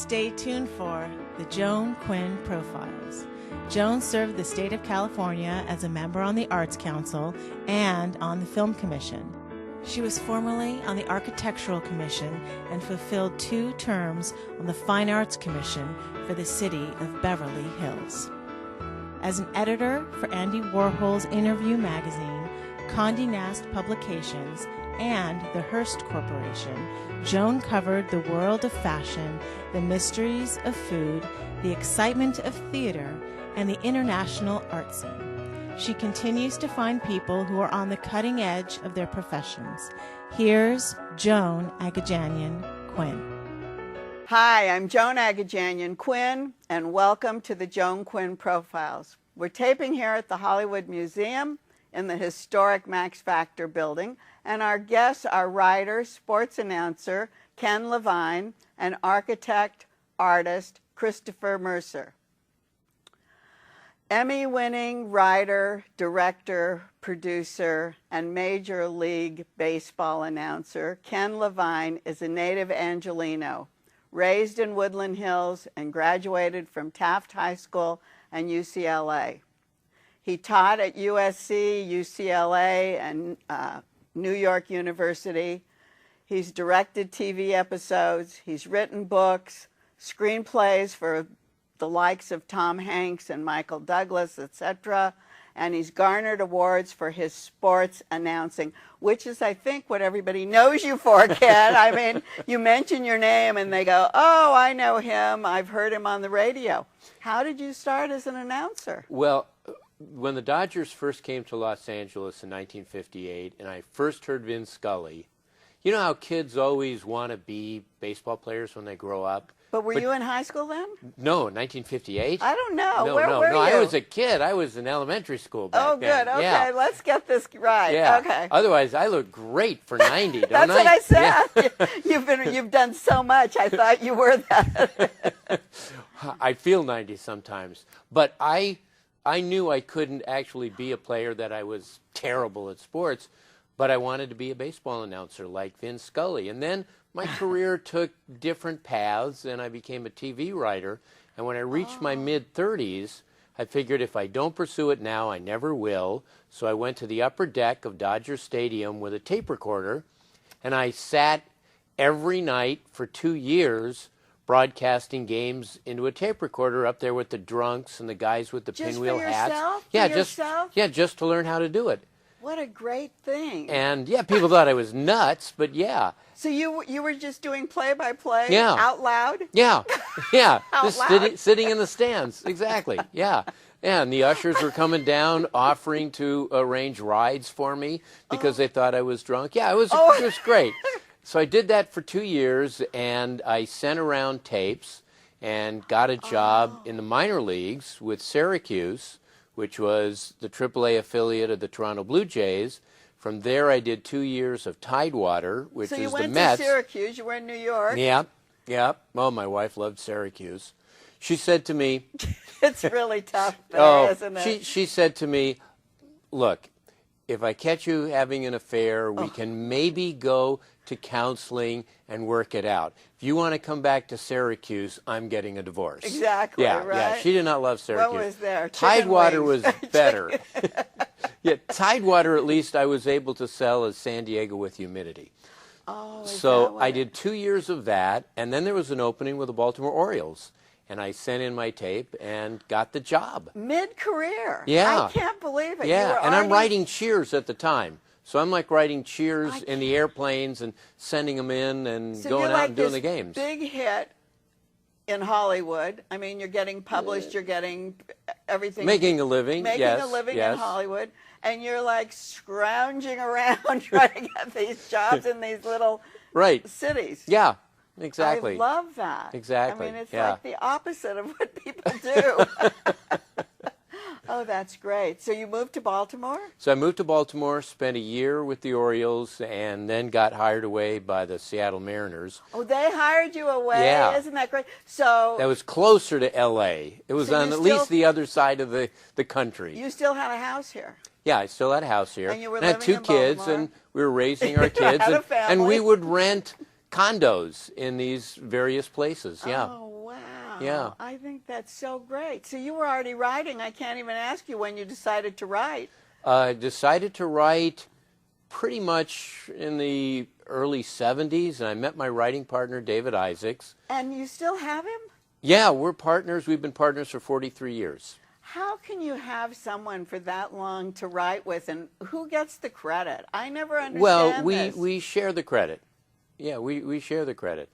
Stay tuned for the Joan Quinn Profiles. Joan served the state of California as a member on the Arts Council and on the Film Commission. She was formerly on the Architectural Commission and fulfilled 2 terms on the Fine Arts Commission for the city of Beverly Hills. As an editor for Andy Warhol's Interview magazine, Condé Nast Publications, and the Hearst Corporation, Joan covered the world of fashion, the mysteries of food, the excitement of theater, and the international art scene. She continues to find people who are on the cutting edge of their professions. Here's Joan Quinn. Hi, I'm Joan Quinn, and welcome to the Joan Quinn Profiles. We're taping here at the Hollywood Museum in the historic Max Factor building, and our guests are writer, sports announcer Ken Levine, and architect, artist Christopher Mercier. Emmy-winning writer, director, producer, and Major League Baseball announcer Ken Levine is a native Angelino, raised in Woodland Hills and graduated from Taft High School and UCLA. He taught at USC, UCLA, and New York University. He's directed TV episodes. He's written books, screenplays for the likes of Tom Hanks and Michael Douglas, etc. And he's garnered awards for his sports announcing, which is, I think, what everybody knows you for, Ken. I mean, you mention your name and they go, oh, I know him. I've heard him on the radio. How did you start as an announcer? Well, when the Dodgers first came to Los Angeles in 1958, and I first heard Vin Scully, you know how kids always want to be baseball players when they grow up? But were you in high school then? No, 1958. I don't know. No, Where were you? I was a kid. I was in elementary school back then. Oh, good. Okay, yeah. Let's get this right. Yeah. Okay. Otherwise, I look great for 90, don't That's I? what I said. Yeah. You've done so much. I thought you were that. I feel 90 sometimes, but I knew I couldn't actually be a player, that I was terrible at sports, but I wanted to be a baseball announcer like Vin Scully. And then my career took different paths, and I became a TV writer. And when I reached my mid-30s, I figured if I don't pursue it now, I never will. So I went to the upper deck of Dodger Stadium with a tape recorder, and I sat every night for 2 years broadcasting games into a tape recorder up there with the drunks and the guys with the pinwheel hats. Just to learn how to do it. What a great thing. And yeah, people thought I was nuts, but yeah. So you were just doing play-by-play out loud? Yeah, yeah. Out loud? Sitting in the stands, exactly, yeah. And the ushers were coming down offering to arrange rides for me because they thought I was drunk. Yeah, it was great. So I did that for 2 years, and I sent around tapes and got a job in the minor leagues with Syracuse, which was the AAA affiliate of the Toronto Blue Jays. From there, I did 2 years of Tidewater, which is the Mets. So you went to Syracuse. You were in New York. Yeah. Well, my wife loved Syracuse. She said to me... It's really tough there, isn't it? She said to me, look, if I catch you having an affair, we can maybe go to counseling and work it out. If you want to come back to Syracuse, I'm getting a divorce. Exactly, right? Yeah, she did not love Syracuse. What was there? Tidewater was better. Yeah, Tidewater, at least I was able to sell as San Diego with humidity. So I did 2 years of that, and then there was an opening with the Baltimore Orioles. And I sent in my tape and got the job. Mid-career. Yeah. I can't believe it. Yeah, and I'm writing cheers at the time. So I'm like writing cheers in the airplanes and sending them in and going out and doing the games. Big hit in Hollywood. I mean, you're getting published, you're getting everything. Making a living, Making a living in Hollywood. And you're like scrounging around trying to get these jobs in these little cities. Yeah. Exactly. I love that. Exactly. I mean, it's like the opposite of what people do. Oh, that's great. So you moved to Baltimore? So I moved to Baltimore, spent a year with the Orioles, and then got hired away by the Seattle Mariners. Oh, they hired you away? Yeah. Isn't that great? So that was closer to L.A. It was on at least the other side of the country. You still had a house here? Yeah, I still had a house here. And you were living in Baltimore? I had 2 kids, and we were raising our kids. Had a family. And we would rent condos in these various places. Yeah. Oh, Yeah. I think that's so great. So you were already writing. I can't even ask you when you decided to write. Decided to write pretty much in the early 70s, and I met my writing partner, David Isaacs. And you still have him? Yeah, we're partners. We've been partners for 43 years. How can you have someone for that long to write with, and who gets the credit? I never understand this. We share the credit. Yeah, we share the credit.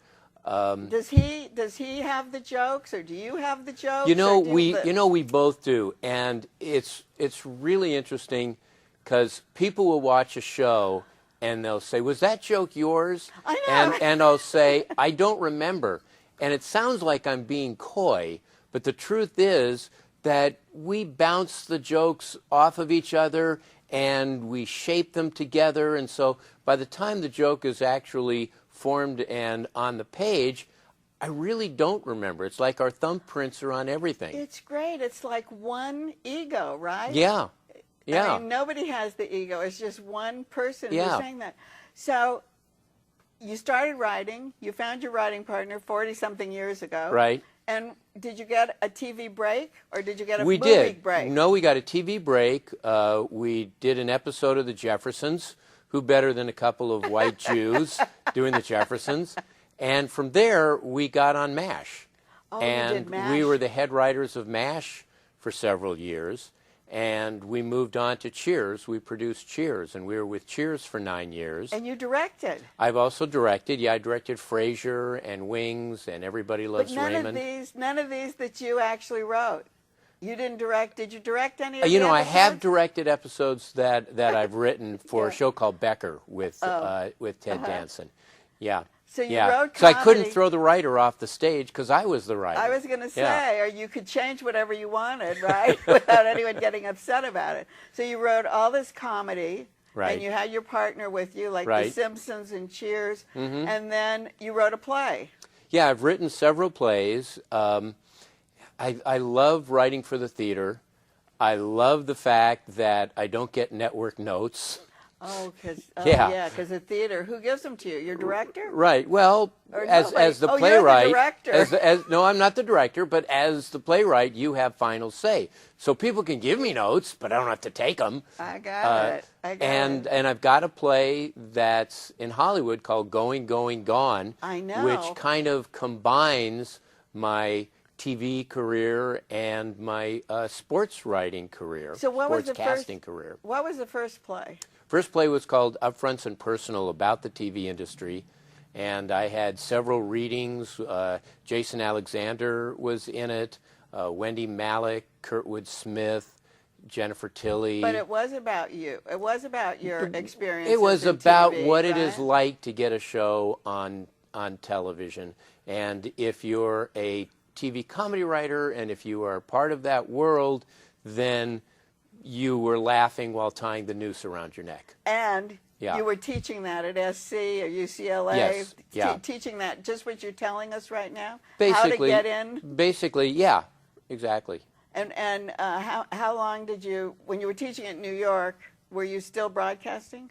Does he have the jokes, or do you have the jokes? We both do, and it's really interesting because people will watch a show and they'll say, "Was that joke yours?" I know. And I'll say, "I don't remember," and it sounds like I'm being coy, but the truth is that we bounce the jokes off of each other and we shape them together, and so by the time the joke is actually formed and on the page, I really don't remember. It's like our thumbprints are on everything. It's great. It's like one ego, right? Yeah. Yeah. I mean, nobody has the ego. It's just one person who's Yeah. saying that. So you started writing. You found your writing partner 40-something years ago. Right. And did you get a TV break, or did you get a We movie did. break? No, we got a TV break. We did an episode of The Jeffersons. Who better than a couple of white Jews doing The Jeffersons? And from there, we got on MASH. Oh, and you did MASH. we were the head writers of MASH for several years. And we moved on to Cheers. We produced Cheers, and we were with Cheers for 9 years. And you directed. I've also directed. Yeah, I directed Frasier and Wings and Everybody Loves Raymond. None of these that you actually wrote. You didn't direct. Did you direct any of the You know, I episodes? have directed episodes that I've written for a show called Becker with Ted Danson. Yeah. So you wrote So I couldn't comedy. throw the writer off the stage because I was the writer. I was going to say, Yeah. or you could change whatever you wanted, right, without anyone getting upset about it. So you wrote all this comedy, Right. and you had your partner with you, like The Right. Simpsons and Cheers, Mm-hmm. and then you wrote a play. Yeah, I've written several plays. I love writing for the theater. I love the fact that I don't get network notes. Oh, Yeah. because the theater. Who gives them to you? Your director? Right. Well, Or as nobody? the Oh, you're the playwright, director. no, I'm not the director, but as the playwright, you have final say. So people can give me notes, but I don't have to take them. I got it. And I've got a play that's in Hollywood called Going, Going, Gone. I know. Which kind of combines my TV career and my sports writing career, So what was sports the casting first, career. What was the first play? First play was called Upfronts and Personal, about the TV industry. And I had several readings. Jason Alexander was in it, Wendy Malick, Kurtwood Smith, Jennifer Tilly. But it was about you. It was about your experience. It was about TV, what right? it is like to get a show on television. And if you're a TV comedy writer and if you are part of that world, then you were laughing while tying the noose around your neck. And Yeah. you were teaching that at SC or UCLA. Yes, yeah. Teaching that, just what you're telling us right now? Basically, How to get in? Basically, yeah, exactly. And how long did you, when you were teaching at New York, were you still broadcasting?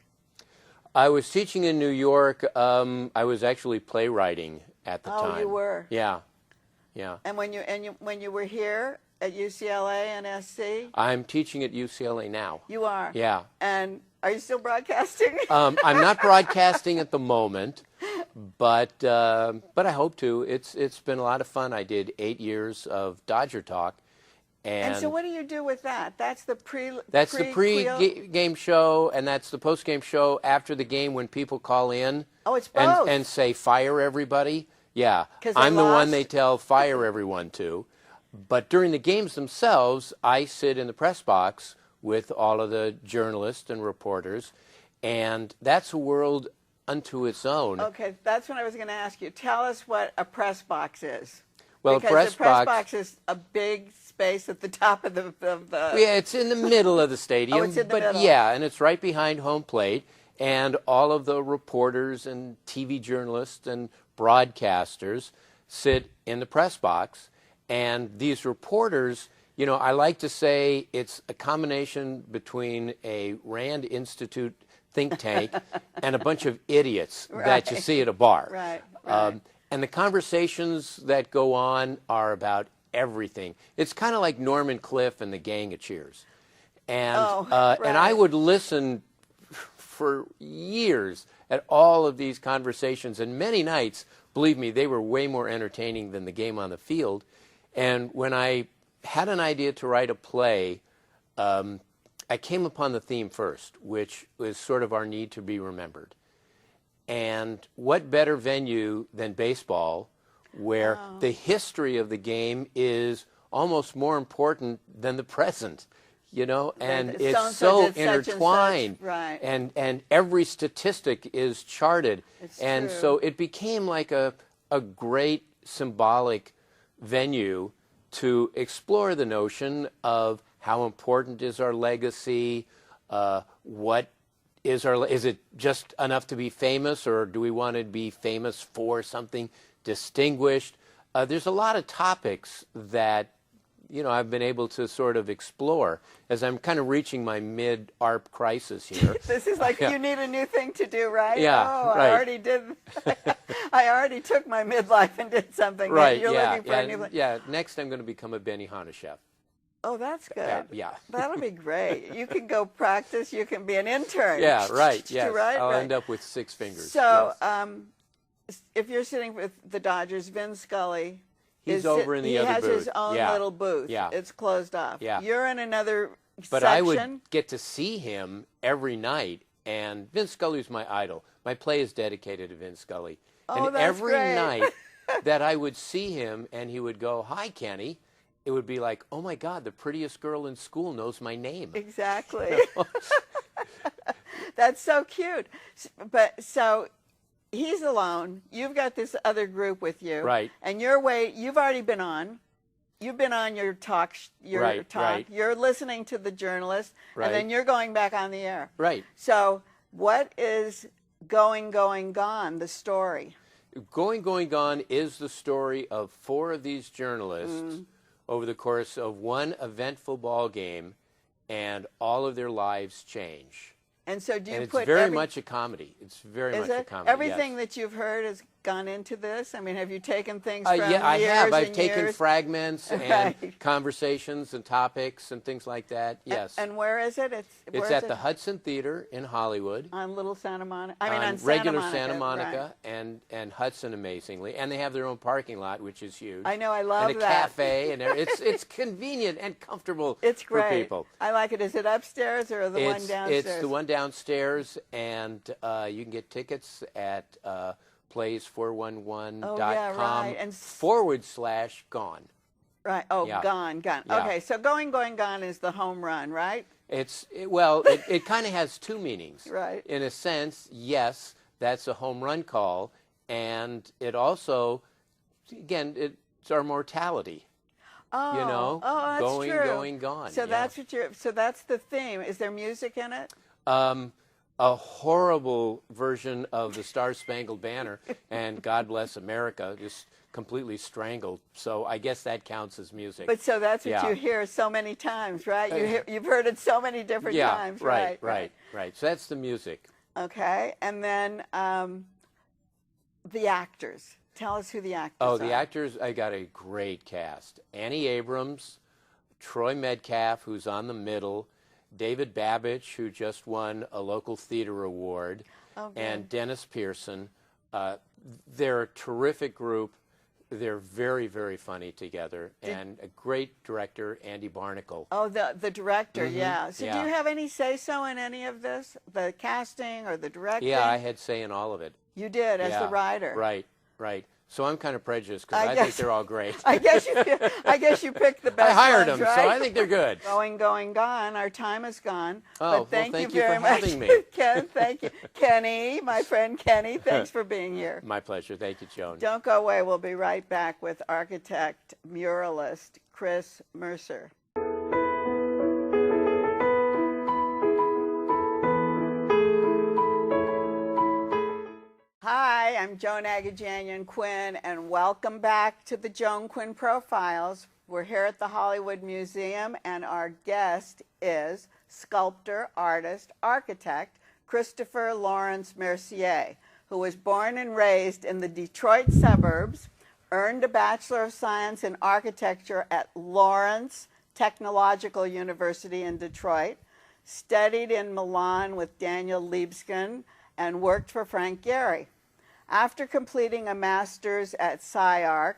I was teaching in New York. I was actually playwriting at the time. Oh, you were? Yeah, yeah. And when you were here at UCLA and SC? I'm teaching at UCLA now. You are? Yeah. And are you still broadcasting? I'm not broadcasting at the moment, but I hope to. It's been a lot of fun. I did 8 years of Dodger Talk, and so what do you do with that? That's the That's the pre-game show, and that's the post-game show after the game when people call in. Oh, it's both. And say fire everybody. Yeah, 'Cause they I'm the one lost. they tell fire everyone to. But during the games themselves, I sit in the press box with all of the journalists and reporters, and that's a world unto its own. Okay, that's what I was going to ask you. Tell us what a press box is. Well, because the press box is a big space at the top of the Yeah, it's in the middle of the stadium. Oh, it's in the but middle. Yeah, and it's right behind home plate, and all of the reporters and TV journalists and broadcasters sit in the press box. And these reporters, you know, I like to say it's a combination between a Rand Institute think tank and a bunch of idiots that you see at a bar. Right, right. And the conversations that go on are about everything. It's kind of like Norman Cliff and the gang of Cheers. And, and I would listen for years at all of these conversations, and many nights, believe me, they were way more entertaining than the game on the field. And when I had an idea to write a play, I came upon the theme first, which was sort of our need to be remembered. And what better venue than baseball, where the history of the game is almost more important than the present, you know, and it's so intertwined, right. and every statistic is charted. And so it became like a great symbolic venue to explore the notion of how important is our legacy, what is it just enough to be famous, or do we want to be famous for something distinguished? There's a lot of topics that, you know, I've been able to sort of explore as I'm kind of reaching my mid-ARP crisis here. This is like you need a new thing to do, right? Yeah, right. I already did. I already took my midlife and did something. Right, You're looking for a new thing. Yeah, next I'm going to become a Benihana chef. Oh, that's good. Yeah. That'll be great. You can go practice. You can be an intern. Yeah, right. Yes. I'll right. end up with 6 fingers. So, yes. If you're sitting with the Dodgers, Vin Scully, he's over in the other booth. He has his own little booth. Yeah. It's closed off. Yeah. You're in another but section. I would get to see him every night, and Vin Scully's my idol. My play is dedicated to Vin Scully. Oh, and that's every great. night that I would see him and he would go, "Hi, Kenny," it would be like, oh my God, the prettiest girl in school knows my name. Exactly. That's so cute. But so he's alone. You've got this other group with you. Right. And you've already been on. You've been on your talk. Right. You're listening to the journalist. Right. And then you're going back on the air. Right. So what is Going, Going, Gone, the story? Going, Going, Gone is the story of 4 of these journalists over the course of one eventful ball game, and all of their lives change. And so do you and put it's very much a comedy. It's very much a comedy. Everything yes. that you've heard has gone into this? I mean, have you taken things from yeah, I years have. I've and taken years? fragments and Right. conversations and topics and things like that. Yes. And where is it? It's at the Hudson Theater in Hollywood. On Little Santa Monica. I mean, on regular Santa Monica, right. and Hudson, amazingly, and they have their own parking lot, which is huge. I know, I love and a that. cafe, and it's convenient and comfortable. It's great for people. I like it. Is it upstairs or the one downstairs? It's the one downstairs, and you can get tickets at plays411.com /gone. Right. Oh, Yeah. Gone. Yeah. Okay, so Going, Going, Gone is the home run, right? It kind of has 2 meanings. Right. In a sense, yes, that's a home run call, and it also, again, it's our mortality. Oh, you know, that's going, true. going, gone. So yeah. so that's the theme. Is there music in it? A horrible version of the Star Spangled Banner and God Bless America, just completely strangled. So I guess that counts as music. But so that's what Yeah. you hear so many times, right? You've heard it so many different times, right? Right. So that's the music. Okay, and then the actors. Tell us who the actors are. Oh, the actors, I got a great cast. Annie Abrams, Troy Metcalf, who's on the middle, David Babich, who just won a local theater award, and Dennis Pearson. They're a terrific group. They're very, very funny together, and a great director, Andy Barnacle. Oh, the director, yeah. So yeah. do you have any say-so in any of this? The casting or the directing? Yeah, I had say in all of it. You did, as the writer. Right. So I'm kind of prejudiced because I think they're all great. I guess you picked the best I hired ones, them, right? so I think they're good. Going, Going, Gone. Our time is gone. Oh, but thank you for very much, having me. Ken. Thank you. Kenny, my friend Kenny, thanks for being here. My pleasure. Thank you, Joan. Don't go away. We'll be right back with architect, muralist, Chris Mercier. Hi, I'm Joan Quinn, and welcome back to the Joan Quinn Profiles. We're here at the Hollywood Museum, and our guest is sculptor, artist, architect Christopher Lawrence Mercier, who was born and raised in the Detroit suburbs, earned a Bachelor of Science in Architecture at Lawrence Technological University in Detroit, studied in Milan with Daniel Libeskind, and worked for Frank Gehry. After completing a master's at SciArc,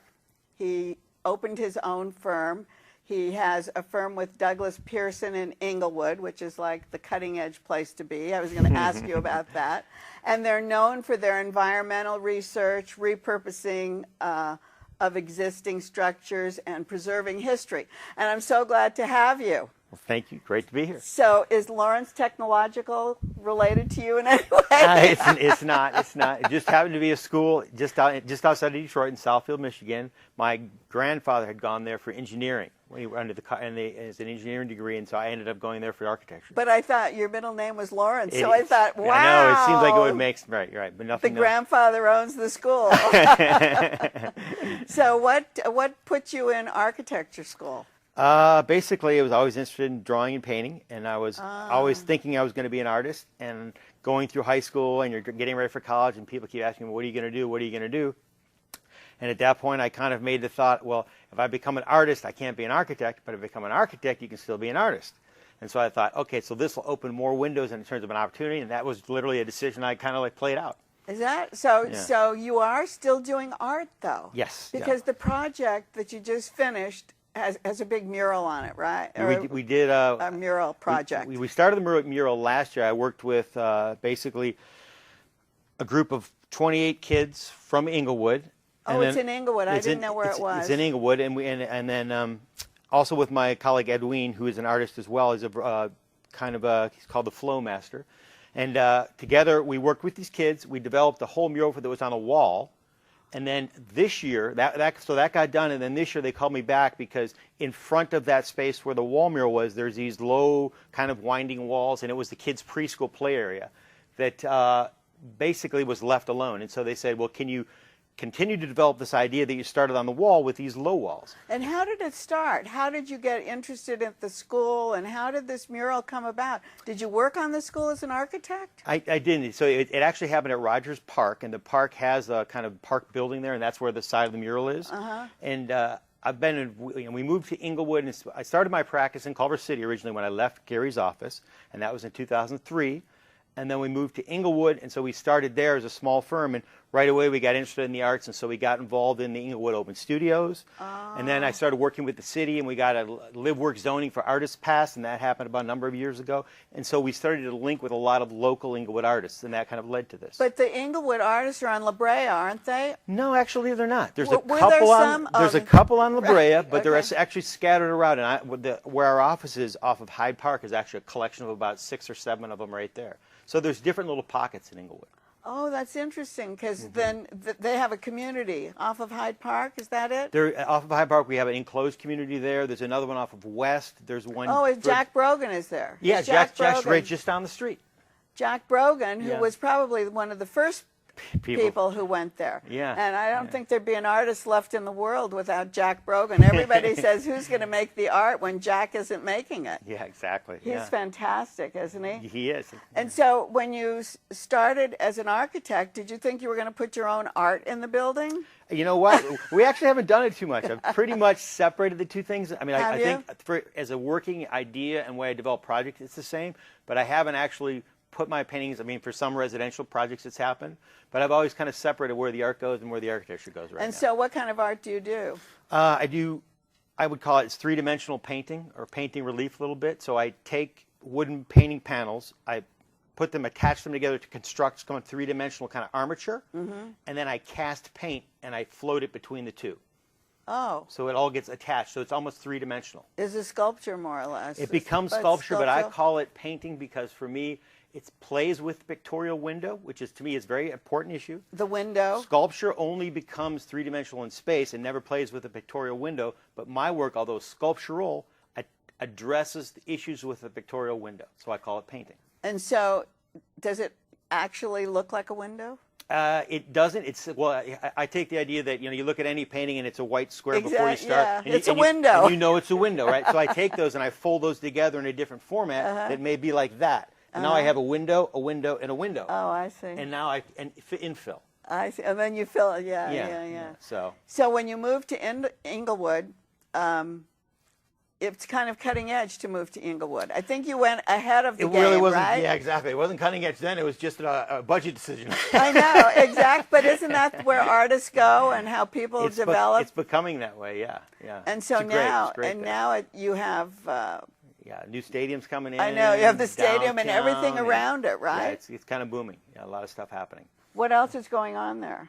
he opened his own firm. He has a firm with Douglas Pearson in Inglewood, which is like the cutting-edge place to be. I was going to ask you about that. And they're known for their environmental research, repurposing of existing structures, and preserving history. And I'm so glad to have you. Well, thank you. Great to be here. So is Lawrence Technological related to you in any way? It's not. It's not. It just happened to be a school just outside of Detroit in Southfield, Michigan. My grandfather had gone there for engineering when he went as an engineering degree, and so I ended up going there for architecture. But I thought your middle name was Lawrence, so I thought, wow. I know, it seems like it would make, right, but nothing. The grandfather owns the school. So what put you in architecture school? Basically, I was always interested in drawing and painting, and I was always thinking I was going to be an artist. And going through high school, and you're getting ready for college, and people keep asking me, "What are you going to do? What are you going to do?" And at that point, I kind of made the thought, well, if I become an artist, I can't be an architect, but if I become an architect, you can still be an artist. And so I thought, okay, so this will open more windows in terms of an opportunity, and that was literally a decision I kind of like played out. Is that so? Yeah. So you are still doing art, though? Yes. Because the project that you just finished has a big mural on it, right? We did a mural project. We started the mural last year. I worked with basically a group of 28 kids from Inglewood. Oh, it's in Inglewood. I didn't know where it was. It's in Inglewood, and then also with my colleague Edwin, who is an artist as well. He's he's called the Flow Master, and together we worked with these kids. We developed a whole mural that was on a wall. And then this year, so that got done, and then this year they called me back because in front of that space where the wall mural was, there's these low kind of winding walls, and it was the kids' preschool play area that basically was left alone. And so they said, well, can you continue to develop this idea that you started on the wall with these low walls? And how did it start? How did you get interested in the school, and how did this mural come about? Did you work on the school as an architect? I didn't. So it actually happened at Rogers Park, and the park has a kind of park building there, and that's where the side of the mural is. And we moved to Inglewood, and I started my practice in Culver City originally when I left Gary's office, and that was in 2003. And then we moved to Inglewood, and so we started there as a small firm, and right away we got interested in the arts, and so we got involved in the Inglewood Open Studios. And then I started working with the city, and we got a live-work zoning for artists passed, and that happened about a number of years ago. And so we started to link with a lot of local Inglewood artists, and that kind of led to this. But the Inglewood artists are on La Brea, aren't they? No, actually they're not. There's a couple on La Brea, right, but they're actually scattered around. And where our office is off of Hyde Park is actually a collection of about 6 or 7 of them right there. So there's different little pockets in Inglewood. Oh, that's interesting, because then they have a community off of Hyde Park. Is that it? Off of Hyde Park, we have an enclosed community there. There's another one off of West. There's one. Oh, Jack Brogan is there. Yeah, Jack's right just down the street. Jack Brogan, who was probably one of the first people who went there. Yeah. And I don't think there'd be an artist left in the world without Jack Brogan. Everybody says, who's going to make the art when Jack isn't making it? Yeah, exactly. He's fantastic, isn't he? He is. And so when you started as an architect, did you think you were going to put your own art in the building? You know what? We actually haven't done it too much. I've pretty much separated the two things. I mean, I think as a working idea and way I develop projects, it's the same, but I haven't actually put my paintings, I mean, for some residential projects it's happened, but I've always kind of separated where the art goes and where the architecture goes right now. And so what kind of art do you do? I would call it three-dimensional painting or painting relief a little bit. So I take wooden painting panels, I put them, attach them together to construct some three-dimensional kind of armature, and then I cast paint and I float it between the two. Oh. So it all gets attached, so it's almost three-dimensional. Is a sculpture more or less? It becomes sculpture, but I call it painting because for me, it plays with the pictorial window, which is, to me, is a very important issue. The window? Sculpture only becomes three-dimensional in space and never plays with the pictorial window. But my work, although sculptural, addresses the issues with the pictorial window. So I call it painting. And so does it actually look like a window? It doesn't. I take the idea that you look at any painting and it's a white square before you start. Yeah, it's a window. And you know it's a window, right? So I take those and I fold those together in a different format that may be like that. And now I have a window, and a window. Oh, I see. And now infill. I see. And then you fill it. Yeah. So when you moved to Inglewood, it's kind of cutting edge to move to Inglewood. I think you went ahead of the game, really wasn't, right? Yeah, exactly. It wasn't cutting edge then. It was just a budget decision. I know, exactly. But isn't that where artists go and how people develop? It's becoming that way, yeah. And so now, you have... new stadiums coming in. I know, you have the stadium and everything downtown, around it, right? Yeah, it's kind of booming. Yeah, a lot of stuff happening. What else is going on there?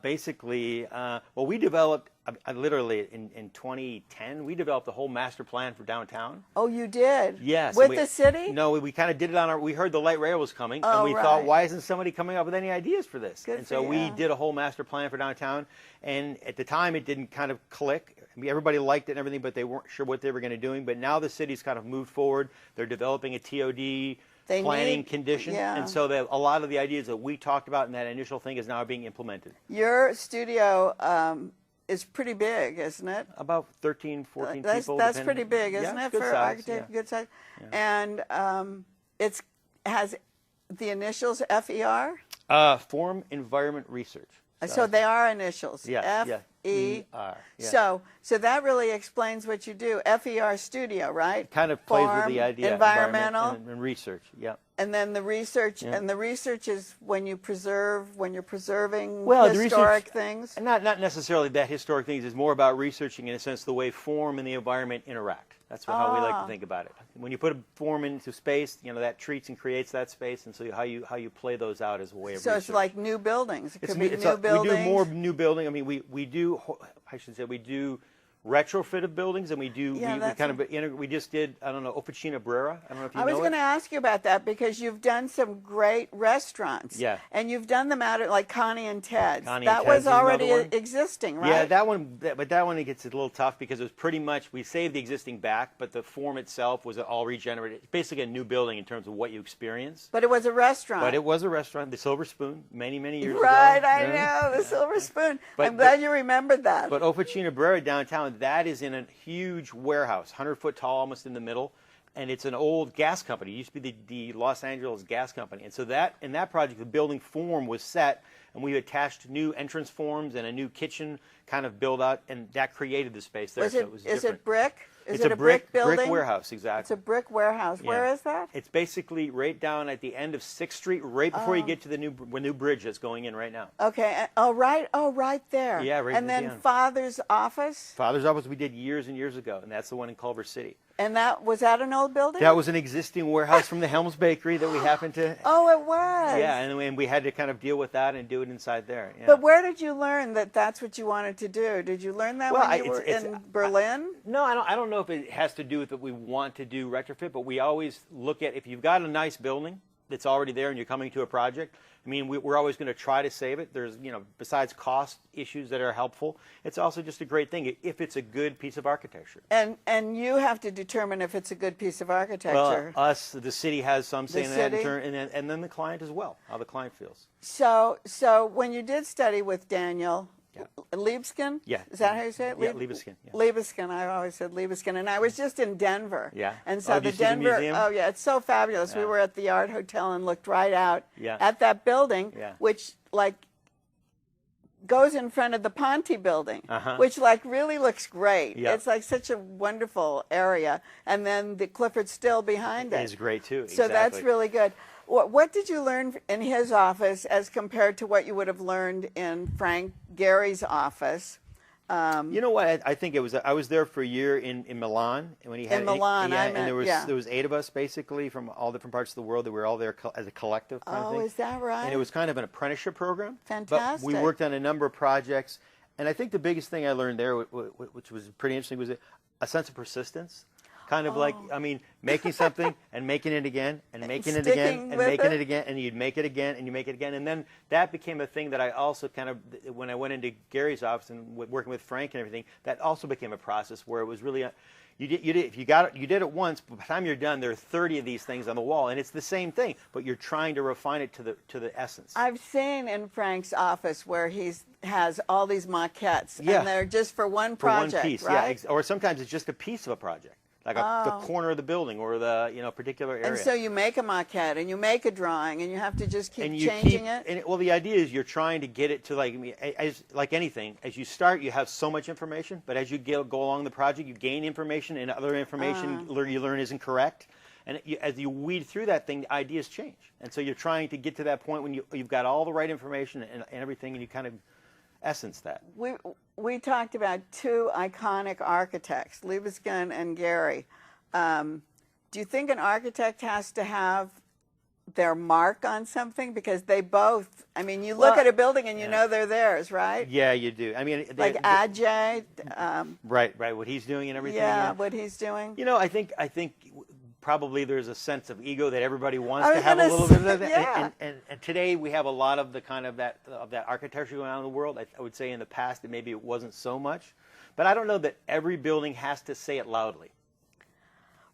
Basically, we developed, literally in 2010, we developed a whole master plan for downtown. Oh, you did? Yes. With the city? No, we kind of did it we heard the light rail was coming, and we thought, why isn't somebody coming up with any ideas for this? Good and so we did a whole master plan for downtown, and at the time it didn't kind of click. I mean, everybody liked it and everything, but they weren't sure what they were going to do. But now the city's kind of moved forward. They're developing a TOD planning condition. And so a lot of the ideas that we talked about in that initial thing is now being implemented. Your studio is pretty big, isn't it? About 13, 14 people. That's pretty big, isn't it, for architect? Yeah. Good size. Yeah. And it has the initials FER? Form Environment Research. So they are initials. Yes. FER. So that really explains what you do. FER Studio, right? It kind of plays with the idea. Environmental and research. Yeah. And then the research, and the research is when you're preserving historic things. Not necessarily that historic things. It's more about researching, in a sense, the way form and the environment interact. That's how we like to think about it. When you put a form into space, that treats and creates that space, and so how you play those out as a way of research. So it's like new buildings. It could be new buildings. We do more new building. I mean, we do retrofit of buildings, and we just did, I don't know, Officina Brera. I don't know if you know it. I was going to ask you about that because you've done some great restaurants. Yeah. And you've done them out at like Connie and Ted's. That was already existing, right? Yeah, that one it gets a little tough because it was pretty much, we saved the existing back, but the form itself was all regenerated. It's basically a new building in terms of what you experience. But it was a restaurant. But it was a restaurant, the Silver Spoon, many years ago. Right, I know, the Silver Spoon. I'm glad you remembered that. But Officina Brera downtown, that is in a huge warehouse, 100-foot tall, almost in the middle, and it's an old gas company. It used to be the Los Angeles Gas Company, and so in that project, the building form was set, and we attached new entrance forms and a new kitchen kind of build out, and that created the space there. Is it brick? It's a brick building? Brick warehouse, exactly. It's a brick warehouse. Yeah. Where is that? It's basically right down at the end of 6th Street, right before you get to the new bridge that's going in right now. Okay. Right there. Yeah, right. And then Father's office? Father's office we did years and years ago, and that's the one in Culver City. And was that an old building? That was an existing warehouse from the Helms Bakery that we happened to... Oh, it was? Yeah, and we had to kind of deal with that and do it inside there. Yeah. But where did you learn that that's what you wanted to do? Did you learn that when you were in Berlin? No, I don't know if it has to do with that we want to do retrofit, but we always look at, if you've got a nice building that's already there and you're coming to a project, I mean, we're always going to try to save it. There's, besides cost issues that are helpful, it's also just a great thing if it's a good piece of architecture. And you have to determine if it's a good piece of architecture. Well, the city has some say in that in turn, and then the client as well, how the client feels. So when you did study with Daniel Libeskind? Yeah. Is that how you say it? Yeah, Libeskind. Yeah. Libeskind. I always said Libeskind. And I was just in Denver. Yeah. And so the Denver. The museum? Oh, yeah. It's so fabulous. Yeah. We were at the Art Hotel and looked right out at that building, which, goes in front of the Ponte building, which, really looks great. Yeah. It's, such a wonderful area. And then the Clifford Still behind it. It is great, too. So that's really good. What did you learn in his office as compared to what you would have learned in Frank Gehry's office? You know what? I think I was there for a year in Milan when he had. In Milan, and there was 8 of us basically from all different parts of the world that were all there as a collective kind of thing. Oh, is that right? And it was kind of an apprenticeship program. Fantastic. But we worked on a number of projects, and I think the biggest thing I learned there, which was pretty interesting, was a sense of persistence. Kind of making something and making it again and making it again and making it again, and you'd make it again and you make it again. And then that became a thing that I also kind of, when I went into Gary's office and working with Frank and everything, that also became a process where it was really, you did it once, but by the time you're done, there are 30 of these things on the wall, and it's the same thing, but you're trying to refine it to the essence. I've seen in Frank's office where has all these maquettes, and they're just for one project, for one piece, right? Or sometimes it's just a piece of a project. like the corner of the building or the particular area. And so you make a maquette and you make a drawing and you have to just keep changing it? Well, the idea is you're trying to get it to like anything. As you start, you have so much information, but as you go along the project, you gain information and other information you learn isn't correct. And as you weed through that thing, the ideas change. And so you're trying to get to that point when you've got all the right information and everything, and you kind of essence that. We talked about two iconic architects, Libeskind and Gehry. Do you think an architect has to have their mark on something? Because they both, I mean, you look at a building and you know they're theirs, right? Yeah, you do. I mean, like Ajay. Right, what he's doing and everything. Yeah, what he's doing. I think probably there's a sense of ego that everybody wants to have a little bit of that. Yeah. And today we have a lot of the kind of that architecture going on in the world. I would say in the past that maybe it wasn't so much, but I don't know that every building has to say it loudly.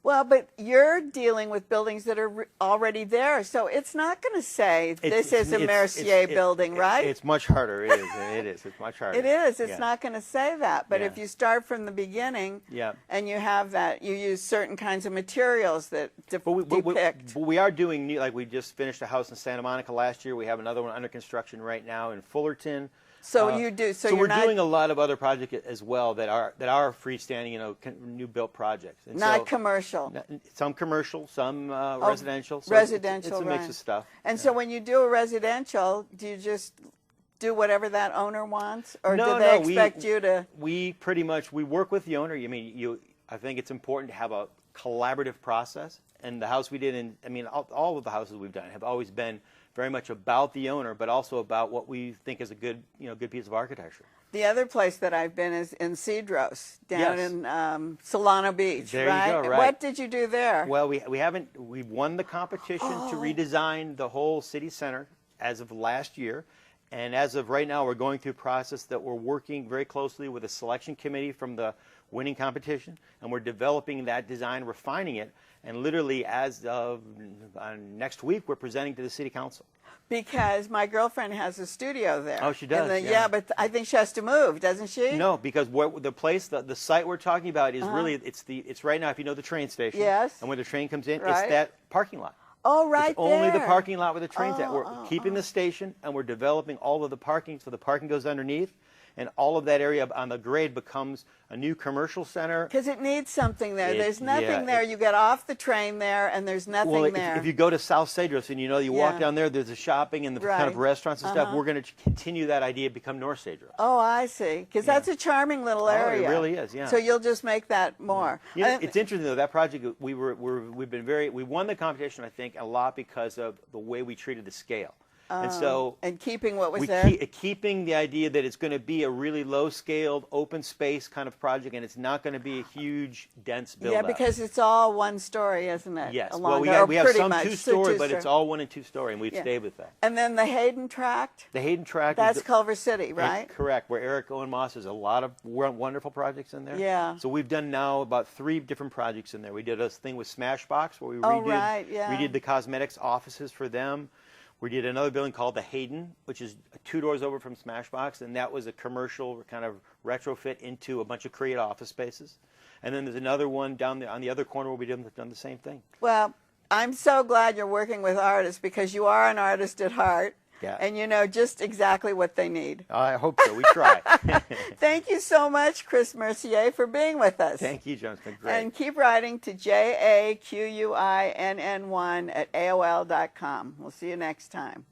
Well, but you're dealing with buildings that are already there, so it's not going to say this is a Mercier building, right? It's much harder. It is. It is. It's much harder. It is. It's not going to say that. But if you start from the beginning, and you have that, you use certain kinds of materials that depict. But we are doing like we just finished a house in Santa Monica last year. We have another one under construction right now in Fullerton. So you do. So we're doing a lot of other projects as well that are freestanding, new built projects. And not commercial. Some commercial, some residential. So residential, it's a mix of stuff. And so when you do a residential, do you just do whatever that owner wants, or do they expect you to? We pretty much work with the owner. I think it's important to have a collaborative process. And the house we did all of the houses we've done have always been very much about the owner, but also about what we think is a good piece of architecture. The other place that I've been is in Cedros, down in Solano Beach, there right? You go, right? What did you do there? Well, we won the competition to redesign the whole city center as of last year. And as of right now, we're going through a process that we're working very closely with a selection committee from the winning competition, and we're developing that design, refining it, and literally as of next week, we're presenting to the city council. Because my girlfriend has a studio there. Oh, she does? Yeah, but I think she has to move, doesn't she? No, because the site we're talking about is really, it's right now, if you know the train station. Yes. And when the train comes in, it's that parking lot. Oh, right it's only the parking lot where the train's at. We're keeping the station, and we're developing all of the parking, so the parking goes underneath, and all of that area on the grade becomes a new commercial center. Because it needs something there. There's nothing there. You get off the train there, and there's nothing there. If you go to South Cedros and you walk down there, there's the shopping and the kind of restaurants and stuff. We're going to continue that idea, become North Cedros. Oh, I see. Because that's a charming little area. It really is, yeah. So you'll just make that more. It's interesting though, that project we won the competition, I think, a lot because of the way we treated the scale. And so, keeping what was there? Keeping the idea that it's going to be a really low-scaled, open space kind of project, and it's not going to be a huge, dense build-out. Yeah, because it's all one story, isn't it? Yes. Well, we have some two-story, but it's all one and two-story, and we've stayed with that. And then the Hayden Tract? The Hayden Tract. That's Culver City, right? Correct. Where Eric Owen Moss has a lot of wonderful projects in there. Yeah. So we've done now about 3 different projects in there. We did a thing with Smashbox where we redid the cosmetics offices for them. We did another building called the Hayden, which is 2 doors over from Smashbox, and that was a commercial kind of retrofit into a bunch of creative office spaces. And then there's another one down on the other corner where we done the same thing. Well, I'm so glad you're working with artists, because you are an artist at heart. Yeah. And you know just exactly what they need. I hope so. We try. Thank you so much, Chris Mercier, for being with us. Thank you, Joan. It's been great. And keep writing to JAQUINN1@AOL.com. We'll see you next time.